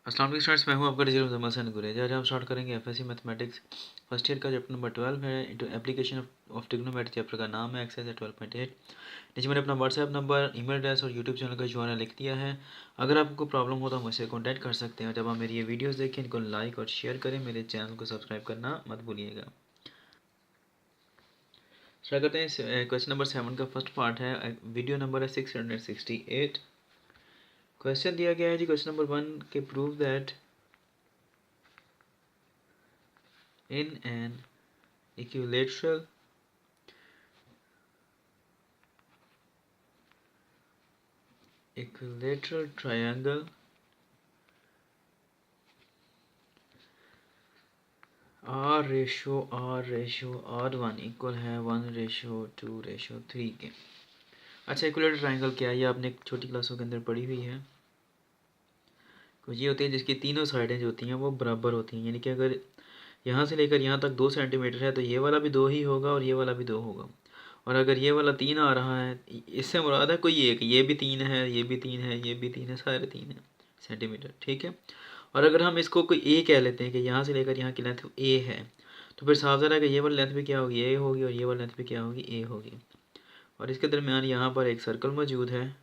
अस्सलाम वालेकुम स्टूडेंट्स, मैं हूं आपका टीचर मुजम्मल हसन गुरेज। आज हम स्टार्ट करेंगे एफएससी मैथमेटिक्स फर्स्ट ईयर का चैप्टर नंबर 12 है into application of trigonometry. Chapter का नाम है एक्सरसाइज 12.8। नीचे मैंने अपना व्हाट्सएप नंबर, ईमेल एड्रेस और यूट्यूब चैनल का यूआरएल लिख दिया है। अगर आपको प्रॉब्लम हो तो मुझसे कॉन्टैक्ट कर सकते हैं। जब आप मेरी ये वीडियोज़ देखें इनको लाइक और शेयर करें, मेरे चैनल को सब्सक्राइब करना मत भूलिएगा। स्टार्ट करते हैं। क्वेश्चन नंबर 7 का फर्स्ट पार्ट है, वीडियो नंबर है 668। क्वेश्चन दिया गया है जी क्वेश्चन नंबर 1 के prove that in an equilateral triangle R/R/R1 equal है 1/2/3 के। अच्छा, इक्विलेटरल ट्रायंगल क्या है ये आपने छोटी क्लासों के अंदर पढ़ी हुई है। कुछ ये होती है जिसकी तीनों साइडें जो होती हैं वो बराबर होती हैं, यानी कि अगर यहाँ से लेकर यहाँ तक 2 सेंटीमीटर है तो ये वाला भी 2 ही होगा और ये वाला भी 2 होगा। और अगर ये वाला 3 आ रहा है, इससे मुराद है कोई एक, ये भी 3 है, ये भी 3 है, ये भी 3 है, सारे 3 है सेंटीमीटर, ठीक है। और अगर हम इसको कोई ए कह लेते हैं कि यहाँ से लेकर यहाँ की लेंथ ए है, तो फिर साफ ज़रा है कि ये वाली लेंथ भी क्या होगी, ए होगी, और ये वाली लेंथ भी क्या होगी, ए होगी। और इसके दरमियान यहाँ पर एक सर्कल मौजूद है,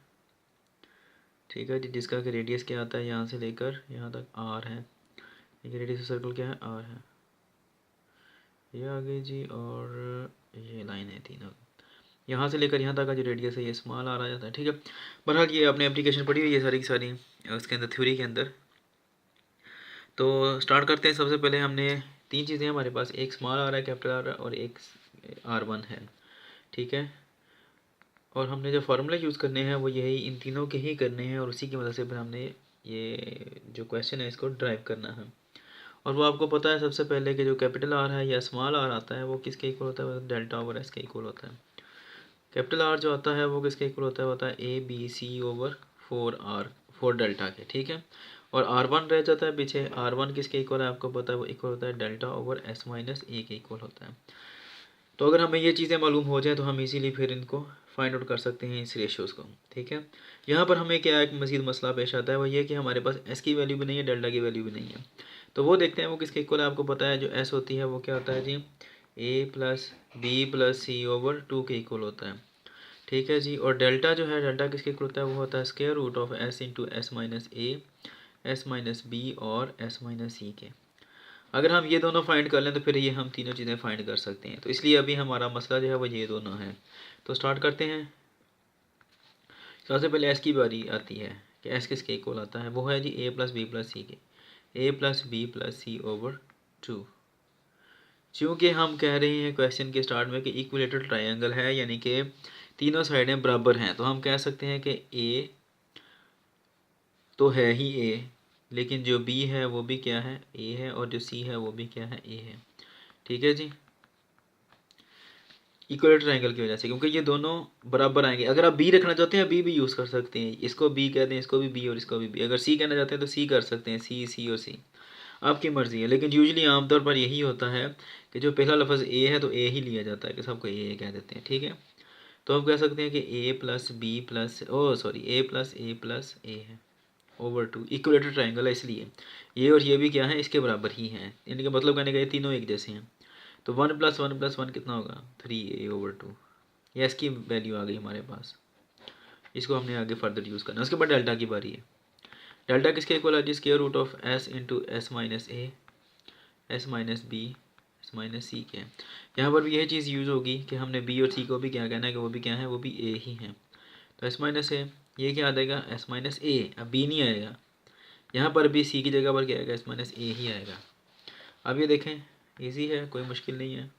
ठीक है जी, जिसका कि रेडियस क्या आता है, यहाँ से लेकर यहाँ तक आर है। ये रेडियस सर्कल क्या है, आर है। ये आगे जी, और ये लाइन है तीनों, यहाँ से लेकर यहाँ तक का जो रेडियस है ये स्मॉल आ जाता है, ठीक है। बहरहाल ये आपने एप्लीकेशन पढ़ी हुई है सारी की सारी उसके अंदर, थ्योरी के अंदर। तो स्टार्ट करते हैं। सबसे पहले हमने 3 चीज़ें हमारे पास, एक स्मॉल आ रहा है, कैपिटल आ रहा है, और एक R1 है, ठीक है। और हमने जो फार्मूला यूज़ करने हैं वो यही, इन तीनों के ही करने हैं, और उसी की मदद से फिर हमने ये जो क्वेश्चन है इसको ड्राइव करना है। और वो आपको पता है सबसे पहले कि जो कैपिटल आर है या स्मॉल आर आता है वो किसके इक्वल होता है, डेल्टा ओवर एस के इक्वल होता है। कैपिटल आर जो आता है वो किसके इक्वल होता है A B C over 4R, 4 delta के, ठीक है। और R1 रह जाता है पीछे, R1 किसके इक्वल है आपको पता है, वो इक्वल होता है डेल्टा ओवर एस माइनस ए के इक्वल होता है। तो अगर हमें ये चीज़ें मालूम हो जाए तो हम इजीली फिर इनको फाइंड आउट कर सकते हैं, इस रेशियोज़ को, ठीक है। यहाँ पर हमें क्या एक मज़ीद मसला पेश आता है, वो ये कि हमारे पास एस की वैल्यू भी नहीं है, डेल्टा की वैल्यू भी नहीं है। तो वो देखते हैं वो किसके इक्वल है। आपको पता है जो एस होती है वो क्या होता है जी, ए प्लस बी प्लस सी ओवर 2 के इक्वल होता है, ठीक है जी। और डेल्टा जो है, डेल्टा किसके इक्वल होता है, वो होता है square root of S into S minus A, S minus B और एस माइनस सी के। अगर हम ये दोनों फाइंड कर लें तो फिर ये हम तीनों चीज़ें फाइंड कर सकते हैं। तो इसलिए अभी हमारा मसला जो है वो ये दोनों है। तो स्टार्ट करते हैं। सबसे पहले एस की बारी आती है कि एस किसके इक्वल आता है, वो है जी ए प्लस बी प्लस सी के, ए प्लस बी प्लस सी ओवर 2। चूँकि हम कह रहे हैं क्वेश्चन के स्टार्ट में कि इक्विलेटरल ट्रायंगल है, यानी कि तीनों साइडें बराबर हैं, तो हम कह सकते हैं कि ए तो है ही ए, लेकिन जो बी है वो भी क्या है, ए है, और जो सी है वो भी क्या है, ए है, ठीक है जी। इक्वल ट्रायंगल की वजह से, क्योंकि ये दोनों बराबर आएंगे। अगर आप बी रखना चाहते हैं बी भी यूज़ कर सकते हैं, इसको बी कह दें, इसको भी बी और इसको भी बी। अगर सी कहना चाहते हैं तो सी कर सकते हैं, सी सी और सी, आपकी मर्ज़ी है। लेकिन यूजली आमतौर पर यही होता है कि जो पहला लफ्ज़ ए है तो ए ही लिया जाता है, कि सबको ए कह देते हैं, ठीक है। तो हम कह सकते हैं कि ए प्लस बी प्लस ए प्लस ए है ओवर 2। इक्वलेटर ट्रायंगल है इसलिए ये और ये भी क्या है, इसके बराबर ही हैं, यानी कि मतलब कहने का ये तीनों एक जैसे हैं। तो 1+1+1 कितना होगा, 3a/2। ये इसकी वैल्यू आ गई हमारे पास, इसको हमने आगे फर्दर यूज़ करना है। उसके बाद डेल्टा की बारी है। डेल्टा किसके इक्वल है जी, square root of S into S minus A, S minus b, s minus सी के। यहाँ पर भी यही चीज़ यूज़ होगी कि हमने बी और सी को भी क्या कहना है कि वो भी क्या है, वो भी ए ही हैं। तो एस माइनस ए, ये क्या आ जाएगा, एस माइनस ए, अब बी नहीं आएगा, यहाँ पर भी सी की जगह पर क्या आएगा, एस माइनस ए ही आएगा। अब ये देखें, ईजी है, कोई मुश्किल नहीं है।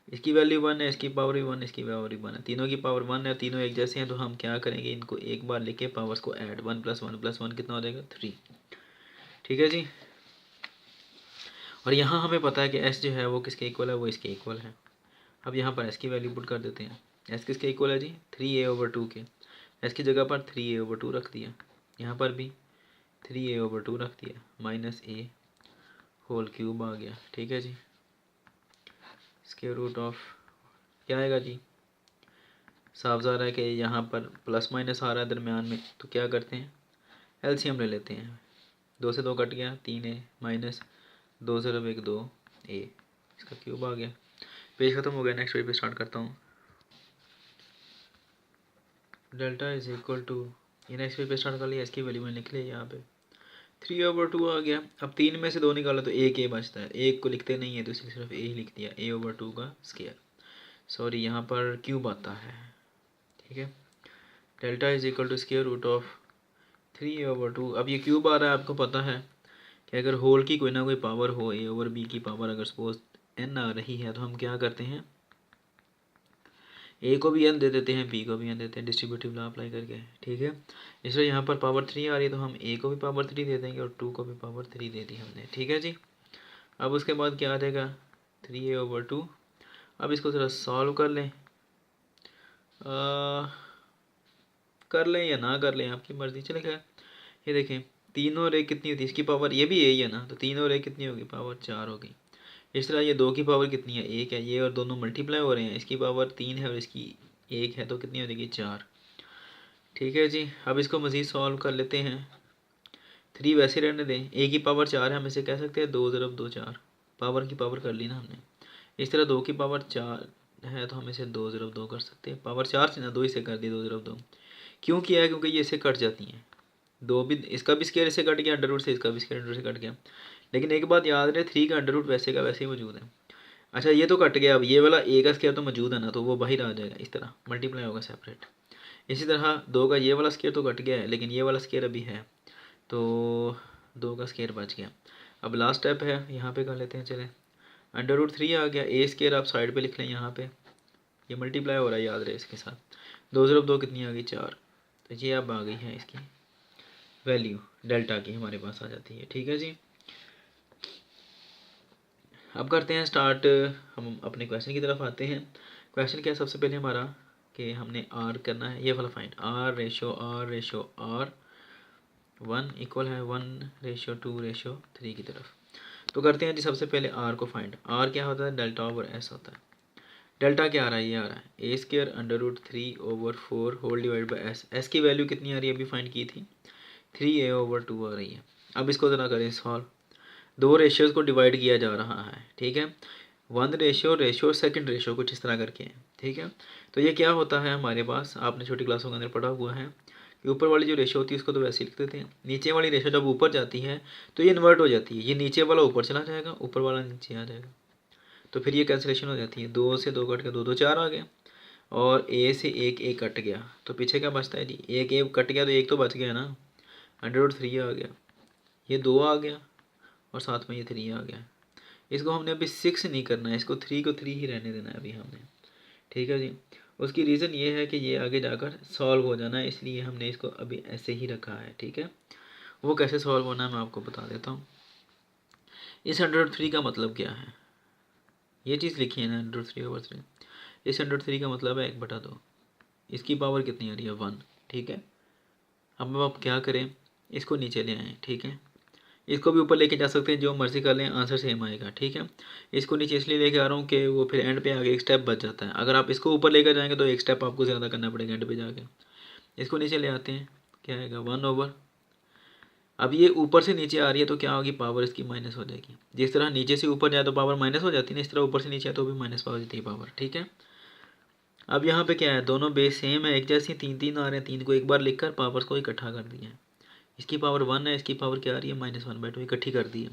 इसकी वैल्यू 1 है, इसकी पावर भी 1, इसकी पावर भी 1 है, तीनों की पावर 1 है, तीनों एक जैसे हैं। तो हम क्या करेंगे, इनको एक बार लेके पावर्स को ऐड, 1+1+1 कितना हो जाएगा, 3, ठीक है जी। और यहाँ हमें पता है कि एस जो है वो किसके इक्वल है, वो इसके इक्वल है। अब यहाँ पर एस की वैल्यू पुट कर देते हैं। एस किसके इक्वल है जी, 3a/2 के। एस की जगह पर 3a/2 रख दिया, यहाँ पर भी 3a/2 रख दिया, माइनस ए होल क्यूब आ गया, ठीक है जी। स्क्वायर रूट ऑफ क्या आएगा जी, साफ ज़ाहिर है कि यहाँ पर प्लस माइनस आ रहा है दरमियान में, तो क्या करते हैं, एलसीएम ले लेते हैं। 2 से 2 कट गया, 3a माइनस 2 ज़रब 1 2a, इसका क्यूब आ गया। पेज ख़त्म हो गया। नेक्स्ट पेज पे स्टार्ट करता हूँ। डेल्टा इज इक्वल टू, ये नेक्स्ट पेज पे स्टार्ट कर लिया, इसकी वैल्यू मैंने लिख लिया यहाँ पे 3/2 आ गया। अब 3 में से 2 निकाला तो एक ए बचता है, एक को लिखते नहीं है तो इसलिए सिर्फ ए ही लिख दिया, a/2 का स्क्वायर। सॉरी यहाँ पर क्यूब आता है, ठीक है। Delta is equal to square root of 3/2। अब ये क्यूब आ रहा है, आपको पता है कि अगर होल की कोई ना कोई पावर हो, a/b की पावर अगर सपोज n आ रही है तो हम क्या करते हैं, ए को भी n दे देते हैं, बी को भी n देते हैं, डिस्ट्रीब्यूटिव लॉ अप्लाई करके, ठीक है। इसलिए यहाँ पर पावर 3 आ रही है तो हम ए को भी पावर 3 दे देंगे और 2 को भी पावर 3 दे दी हमने, ठीक है जी। अब उसके बाद क्या आ जाएगा 3a/2। अब इसको ज़रा सॉल्व कर लें, कर लें या ना कर लें आपकी मर्ज़ी, चले खैर। ये देखें 3 और 1 कितनी होती है, इसकी पावर ये भी यही है ना, तो 3 और 1 कितनी होगी, पावर 4 होगी। इस तरह ये 2 की पावर कितनी है, 1 है, ये और दोनों मल्टीप्लाई हो रहे हैं, इसकी पावर 3 है और इसकी 1 है, तो कितनी हो जाएगी 4, ठीक है जी। अब इसको मज़ीद सॉल्व कर लेते हैं। 3 वैसे रहने दें, ए की पावर 4 है, हम इसे कह सकते हैं 2 ज़रब 2 4, पावर की पावर कर ली ना हमने। इस तरह 2 की पावर 4 है तो हम इसे 2 ज़रब 2 कर सकते हैं, पावर 4 से ना 2 इसे कर दिया 2 ज़रब 2। क्यों किया है, क्योंकि ये इससे कट जाती हैं, दो भी, इसका भी स्क्वायर इससे कट गया, अंडर रूट से इसका भी स्क्वायर अंडर रूट से कट गया। लेकिन एक बात याद रहे, 3 का अंडर रूट वैसे का वैसे ही मौजूद है। अच्छा ये तो कट गया, अब ये वाला ए का स्क्वायर तो मौजूद है ना, तो वो बाहर आ जाएगा, इस तरह मल्टीप्लाई होगा सेपरेट। इसी तरह 2 का ये वाला स्क्वायर तो कट गया है, लेकिन ये वाला स्क्वायर अभी है, तो 2 का स्क्वायर बच गया। अब लास्ट स्टेप है, यहाँ पे कर लेते हैं, चले। अंडर रूट 3 आ गया, ए स्क्वायर आप साइड पे लिख लें, यहाँ पे ये मल्टीप्लाई हो रहा है, याद रहे इसके साथ। 2 ज़रब 2 कितनी आ गई 4, तो ये अब आ गई है इसकी वैल्यू, डेल्टा की हमारे पास आ जाती है, ठीक है जी। अब करते हैं स्टार्ट, हम अपने क्वेश्चन की तरफ आते हैं। क्वेश्चन क्या है, सबसे पहले हमारा कि हमने आर करना है, ये वाला फाइंड, R/R/R 1 इक्वल है 1/2/3 की तरफ। तो करते हैं जी, सबसे पहले आर को फाइंड। आर क्या होता है, डेल्टा ओवर एस होता है। डेल्टा क्या आ रहा है, ये आ रहा है a² under root 3/4 whole divide by S. S की वैल्यू कितनी आ रही है, अभी फाइंड की थी 3a/2 आ रही है। अब इसको ज़रा करें सॉल्व, दो रेशियोज़ को डिवाइड किया जा रहा है, ठीक है, 1 रेशियो सेकंड रेशियो, कुछ इस तरह करके है, ठीक है। तो ये क्या होता है हमारे पास, आपने छोटी क्लासों के अंदर पढ़ा हुआ है कि ऊपर वाली जो रेशियो होती है उसको तो वैसे लिखते थे, नीचे वाली रेशियो जब ऊपर जाती है तो ये इन्वर्ट हो जाती है, ये नीचे वाला ऊपर चला जाएगा, ऊपर वाला नीचे आ जाएगा, तो फिर ये कैंसिलेशन हो जाती है। 2 से 2 कट के 2 2 4 आ गया, और ए से एक कट गया, तो पीछे क्या बचता है जी, एक कट गया तो एक तो बच गया ना, अंडर रूट 3 आ गया, ये 2 आ गया और साथ में ये 3 आ गया। इसको हमने अभी 6 नहीं करना है, इसको 3 को 3 ही रहने देना है अभी हमने, ठीक है जी। उसकी रीज़न ये है कि ये आगे जाकर सॉल्व हो जाना है, इसलिए हमने इसको अभी ऐसे ही रखा है, ठीक है। वो कैसे सॉल्व होना है मैं आपको बता देता हूँ। इस 103 का मतलब क्या है, ये चीज़ लिखी है ना 103/3, इस 103 का मतलब है 1/2, इसकी पावर कितनी आ रही है 1, ठीक है। अब आप क्या करें, इसको नीचे ले आएँ, ठीक है, इसको भी ऊपर लेके जा सकते हैं, जो मर्ज़ी कर लें, आंसर सेम आएगा, ठीक है। इसको नीचे इसलिए लेके आ रहा हूँ कि वो फिर एंड पे आगे एक स्टेप बच जाता है, अगर आप इसको ऊपर लेकर जाएंगे तो एक स्टेप आपको ज़्यादा करना पड़ेगा एंड पे जाके। इसको नीचे ले आते हैं, क्या आएगा 1/, अब ये ऊपर से नीचे आ रही है तो क्या होगी, पावर इसकी माइनस हो जाएगी। जिस तरह नीचे से ऊपर जाए तो पावर माइनस हो जाती है ना, इस तरह ऊपर से नीचे आए तो भी माइनस हो जाती है पावर, ठीक है। अब यहाँ पे क्या है, दोनों बेस सेम है, एक जैसी 3 3 आ रहे हैं, 3 को एक बार लिखकर पावर्स को इकट्ठा कर दिया है। इसकी पावर 1 है, इसकी पावर क्या आ रही है -1/2, इकट्ठी कर दी है।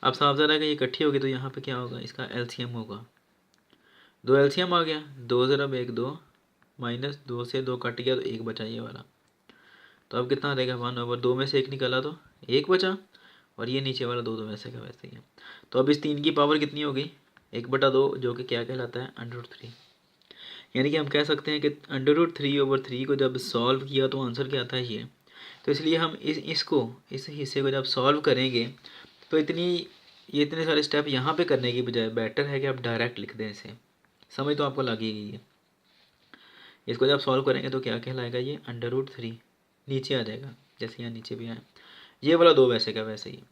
अब साफ ज़रा है कि ये इकट्ठी होगी तो यहाँ पे क्या होगा, इसका एलसीएम होगा, 2 एलसीएम आ गया, 2 ज़रब 1 2, -2 से 2 कट गया तो 1 बचा ये वाला, तो अब कितना रहेगा 1/2 में से 1 निकाला तो 1 बचा, और ये नीचे वाला 2 तो वैसे का वैसे ही है। तो अब इस 3 की पावर कितनी हो गई 1/2, जो कि क्या कहलाता है √3। यानी कि हम कह सकते हैं कि √3/3 को जब सॉल्व किया तो आंसर क्या आता है ये। तो इसलिए हम इस हिस्से को जब सॉल्व करेंगे तो इतने सारे स्टेप यहाँ पे करने की बजाय बेटर है कि आप डायरेक्ट लिख दें इसे, समझ तो आपको लग ही गई है। इसको जब सॉल्व करेंगे तो क्या कहलाएगा ये √3 नीचे आ जाएगा, जैसे यहाँ नीचे भी आए, ये वाला 2 वैसे का वैसे ही,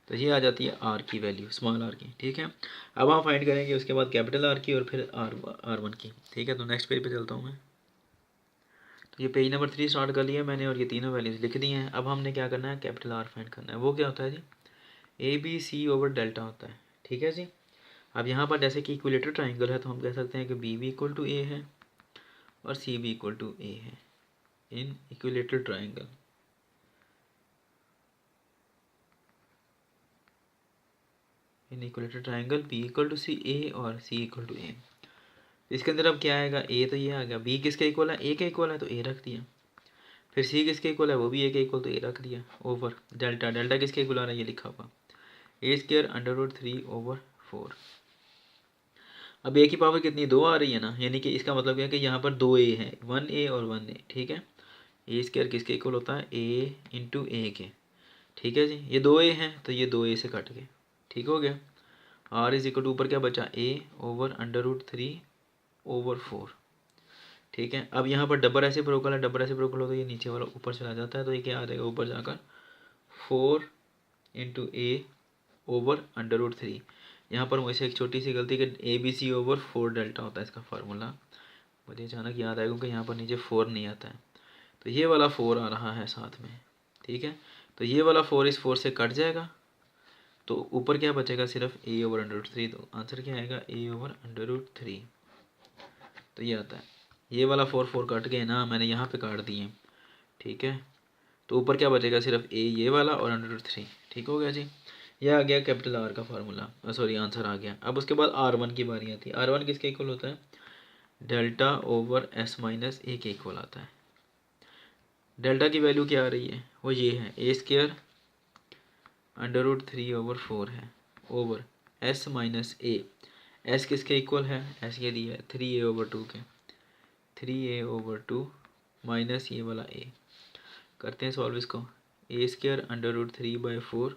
तो ये आ जाती है आर की वैल्यू, स्मॉल आर की, ठीक है। अब हम फाइंड करेंगे उसके बाद कैपिटल आर की और फिर R1 की, ठीक है। तो नेक्स्ट पेज पे चलता हूँ मैं। तो ये पेज नंबर 3 स्टार्ट कर लिया मैंने और ये तीनों वैल्यूज लिख दी हैं। अब हमने क्या करना है, कैपिटल आर फाइंड करना है। वो क्या होता है जी, a B C over delta होता है, ठीक है जी। अब यहाँ पर जैसे कि इक्विलेटर ट्राइंगल है तो हम कह सकते हैं कि बी भी इक्वल टू ए है और सी भी इक्वल टू ए है in equilateral triangle. In equilateral triangle b equal to c a और सी इक्वल टू ए। इसके अंदर अब क्या आएगा, ए तो ये आ गया, बी किसके इक्वल है, ए के इक्वल है तो ए रख दिया। फिर सी किसके इक्वल है, वो भी ए के इक्वल तो ए रख दिया। ओवर डेल्टा, डेल्टा किसके इक्वल आ रहा है, ये लिखा हुआ ए स्क्वायर अंडर रूट 3 ओवर 4। अब ए की पावर कितनी, 2 आ रही है ना, यानी कि इसका मतलब क्या है कि यहाँ पर 2 ए है, 1 ए और 1 ए, ठीक है। ए स्क्वायर किसके इक्वल होता है, ए इंटू ए के, ठीक है जी। ये 2 ए हैं तो ये 2 ए से कट गए, ठीक हो गया। आर इज इक्वल टू ऊपर क्या बचा, ए ओवर अंडर रूट 3 ओवर 4, ठीक है। अब यहाँ पर डबल रेसिप्रोकल है, डबल रेसिप्रोकल हो तो ये नीचे वाला ऊपर चला जाता है, तो ये क्या आ जाएगा ऊपर जाकर 4 into A over under root 3। यहाँ पर मुझे एक छोटी सी गलती कि A B C over 4 delta होता है इसका फार्मूला, मुझे अचानक याद आएगा क्योंकि यहाँ पर नीचे 4 नहीं आता है, तो ये वाला 4 आ रहा है साथ में, ठीक है। तो ये वाला 4 इस 4 से कट जाएगा, तो ऊपर क्या बचेगा, सिर्फ ए ओवर अंडर रूट 3। तो आंसर क्या आएगा, ए ओवर अंडर रूट 3। तो ये आता है, ये वाला 4 4 कट गए ना, मैंने यहाँ पे काट दिए, ठीक है। तो ऊपर क्या बचेगा, सिर्फ ए ये वाला और अंडर रूट 3, ठीक हो गया जी। ये आ गया कैपिटल आर का फार्मूला, सॉरी आंसर आ गया। अब उसके बाद R1 की बारी आती है। R1 किसके इक्वल होता है, डेल्टा ओवर एस माइनस ए के इक्वल आता है। डेल्टा की वैल्यू क्या आ रही है, वो ये है ए स्क्वायर अंडर रूट 3 ओवर 4 है ओवर एस माइनस ए। एस किसके इक्वल है, एस ये दिया है 3a ओवर 2 के, 3a ओवर 2 माइनस ये वाला ए। करते हैं सॉल्व इसको, ए स्क्वायर अंडर रूट 3/4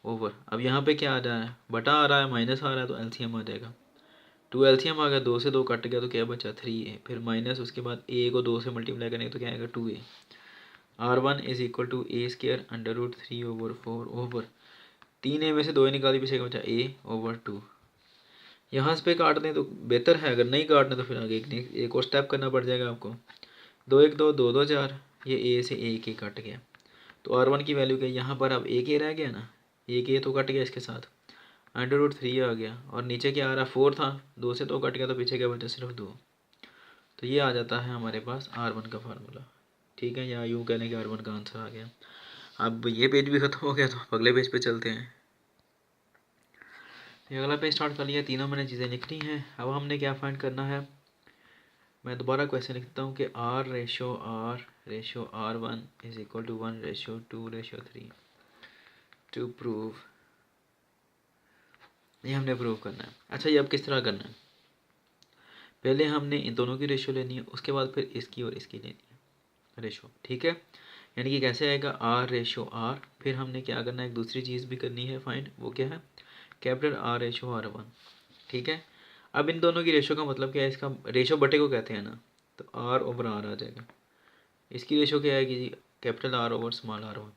ओवर, अब यहाँ पे क्या आ रहा है, बटा आ रहा है, माइनस आ रहा है, तो एलसीएम आ जाएगा। 2 एलसीएम आ गया, 2 से 2 कट गया तो क्या बचा 3a, फिर माइनस उसके बाद a को 2 से मल्टीप्लाई करेंगे तो क्या आएगा 2a। R1 is equal to A square under root 3 over 4 over 3a में से 2 निकाल दी, पीछे का बचा a ओवर 2। यहाँ से पे काट दें तो बेहतर है, अगर नहीं काटना तो फिर आगे एक और स्टेप करना पड़ जाएगा आपको। 2 1 2 2 2 4, ये ए से ए के कट गया, तो R1 की वैल्यू क्या, यहाँ पर अब ए के रह गया ना, ए के तो कट गया इसके साथ, अंडर रूट 3 आ गया, और नीचे क्या आ रहा, 4 था, 2 से 2 कट गया तो पीछे क्या बचा, सिर्फ 2। तो ये आ जाता है हमारे पास R1 का फार्मूला, ठीक है, या यूँ कहने के R1 का आंसर आ गया। अब ये पेज भी ख़त्म हो गया तो अगले पेज पे चलते हैं। ये अगला पेज स्टार्ट कर लिया, तीनों मैंने चीज़ें लिख ली हैं। अब हमने क्या फाइंड करना है, मैं दोबारा क्वेश्चन लिखता हूँ कि R ratio R1 is equal to 1 ratio 2 ratio 3 to prove. ये हमने प्रूव करना है। अच्छा, ये अब किस तरह करना है, पहले हमने इन दोनों की रेशो लेनी है, उसके बाद फिर इसकी और इसकी लेनी है रेशो, ठीक है। यानी कि कैसे आएगा, R रेशो R, फिर हमने क्या करना है, एक दूसरी चीज़ भी करनी है फाइंड, वो क्या है, कैपिटल R रेशो R1, ठीक है। अब इन दोनों की रेशो का मतलब क्या है, इसका रेशो बटे को कहते हैं ना, तो R ओवर R आ जाएगा। इसकी रेशो क्या आएगी जी, capital R over small r1,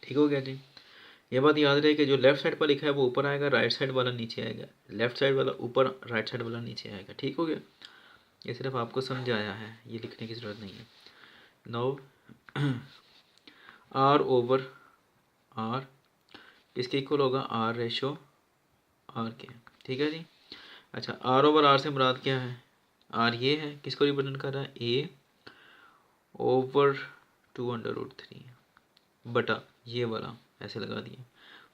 ठीक हो गया जी। ये बात याद रहे कि जो लेफ्ट साइड पर लिखा है वो ऊपर आएगा, राइट साइड वाला नीचे आएगा, लेफ्ट साइड वाला ऊपर, राइट साइड वाला नीचे आएगा, ठीक हो गया। ये सिर्फ आपको समझाया है, ये लिखने की ज़रूरत नहीं है। नाउ R ओवर R किसके इक्वल होगा, R रेशो R के, ठीक है जी। अच्छा, R ओवर R से मुराद क्या है, R ये है, किसको रिप्रेजेंट कर रहा है, A ओवर 2 अंडर रूट 3 बटा ये वाला, ऐसे लगा दिया।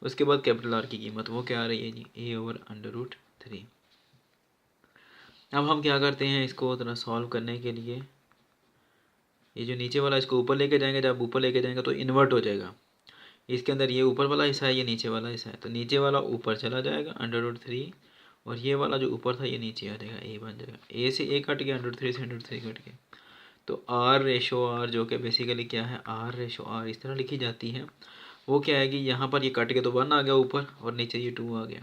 उसके बाद कैपिटल R की कीमत वो क्या आ रही है जी, A ओवर अंडर रूट 3। अब हम क्या करते हैं, इसको थोड़ा सॉल्व करने के लिए, ये जो नीचे वाला इसको ऊपर लेके जाएंगे, जब ऊपर लेके जाएंगे तो इन्वर्ट हो जाएगा। इसके अंदर ये ऊपर वाला हिस्सा है, ये नीचे वाला हिस्सा है, तो नीचे वाला ऊपर चला जाएगा अंडर रूट 3, और ये वाला जो ऊपर था ये नीचे आ जाएगा, ए बन जाएगा। ए से ए कट गया, अंडर रूट 3 से अंडर रूट 3 कट गया, तो R रेशो R जो कि बेसिकली क्या है, R रेशो R इस तरह लिखी जाती है। वो क्या है कि यहाँ पर ये कट गया तो 1 आ गया ऊपर, और नीचे ये 2 आ गया,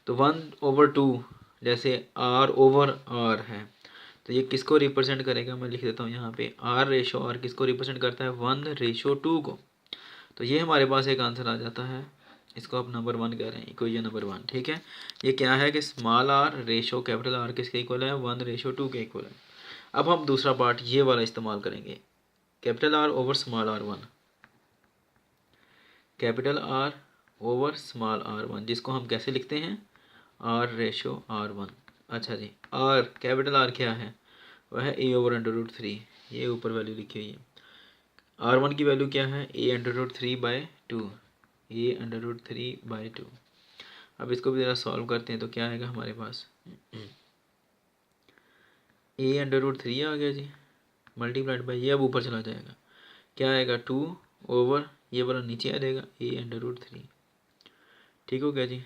तो 1 ओवर 2 जैसे R ओवर R है, तो ये किसको रिप्रेजेंट करेगा, मैं लिख देता हूँ यहाँ पे, R रेशो R किसको रिप्रेजेंट करता है, 1 रेशो 2 को। तो ये हमारे पास एक आंसर आ जाता है, इसको आप नंबर 1 कह रहे हैं, इक्वेशन नंबर 1, ठीक है। ये क्या है कि small r ratio capital R किसके इक्वल है, 1 रेशो 2 के इक्वल है। अब हम दूसरा पार्ट ये वाला इस्तेमाल करेंगे, capital R over small R one, capital R over small R one, जिसको हम कैसे लिखते हैं, आर रेशो आर वन। अच्छा जी, आर कैपिटल आर क्या है, वह है ए ओवर अंडर रूट थ्री, ये ऊपर वैल्यू लिखी हुई है। आर वन की वैल्यू क्या है, a under root three by two, a under root three by two. अब इसको भी ज़रा सॉल्व करते हैं तो क्या आएगा हमारे पास, ए अंडर रूट थ्री आ गया जी, मल्टीप्लाइड बाई, ये अब ऊपर चला जाएगा, क्या आएगा, टू ओवर ये वाला नीचे आ जाएगा, ए अंडर रूट थ्री। ठीक हो गया जी,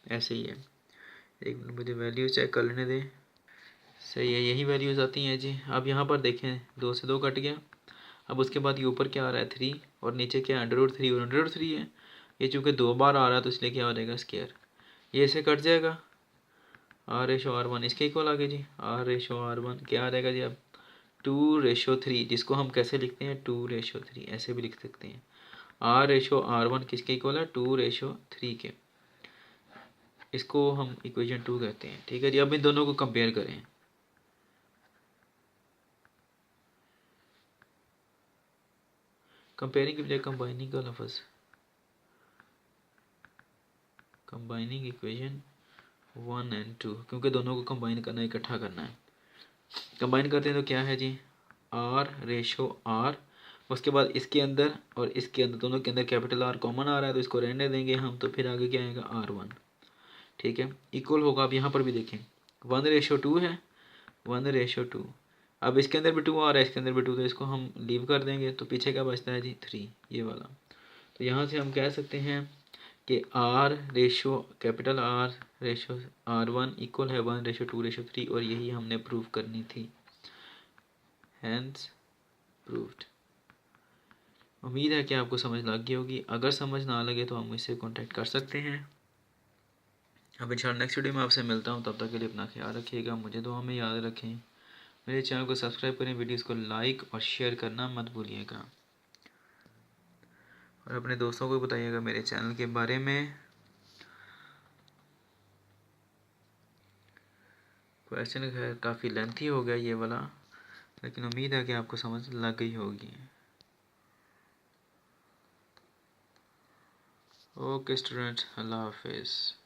ऐसे ही है। एक मिनट मुझे वैल्यूज चेक कर लेने दें। सही है, यही वैल्यूज आती हैं जी। अब यहाँ पर देखें, दो से दो कट गया। अब उसके बाद ये ऊपर क्या आ रहा है, थ्री, और नीचे क्या अंडर रूट थ्री और अंडर रूट थ्री है। ये चूँकि दो बार आ रहा है तो इसलिए क्या हो जाएगा, स्क्वायर, ये ऐसे कट जाएगा। आर रेशो आर वन इसके इक्वल आ गया जी, आर रेशो आर वन क्या आ जाएगा जी, अब टू रेशो थ्री, जिसको हम कैसे लिखते हैं, टू रेशो थ्री, ऐसे भी लिख सकते हैं। आर रेशो आर वन किसके इक्वल है, टू रेशो थ्री के, इसको हम इक्वेशन टू कहते हैं। ठीक है जी, अब इन दोनों को कंपेयर करें। कंपेयरिंग की बजाय कंबाइनिंग का लफ्ज़, combining equation one and two, क्योंकि दोनों को कंबाइन करना है, इकट्ठा करना है। कंबाइन करते हैं तो क्या है जी, आर रेशो आर, उसके बाद इसके अंदर और इसके अंदर, दोनों के अंदर कैपिटल आर कॉमन आ रहा है तो इसको रहने देंगे हम, तो फिर आगे क्या आएगा, आर वन। ठीक है, इक्वल होगा। अब यहाँ पर भी देखें, वन रेशो टू है, वन रेशो टू। अब इसके अंदर भी टू आ रहा है, इसके अंदर भी टू, तो इसको हम लीव कर देंगे, तो पीछे क्या बचता है जी, थ्री, ये वाला। तो यहाँ से हम कह सकते हैं कि r ratio capital r ratio r one equal है one ratio two ratio three, और यही हमने प्रूव करनी थी। Hence proved. उम्मीद है कि आपको समझ लग गई होगी। अगर समझ ना लगे तो आप मुझसे कांटेक्ट कर सकते हैं। अब इंशाल्लाह नेक्स्ट वीडियो में आपसे मिलता हूँ, तब तक के लिए अपना ख्याल रखिएगा, मुझे दुआ में याद रखें। मेरे चैनल को सब्सक्राइब करें, वीडियोज़ को लाइक और शेयर करना मत भूलिएगा, और अपने दोस्तों को बताइएगा मेरे चैनल के बारे में। क्वेश्चन खैर काफ़ी लेंथी हो गया ये वाला, लेकिन उम्मीद है कि आपको समझ लग गई होगी। ओके स्टूडेंट, अल्लाह हाफिज़।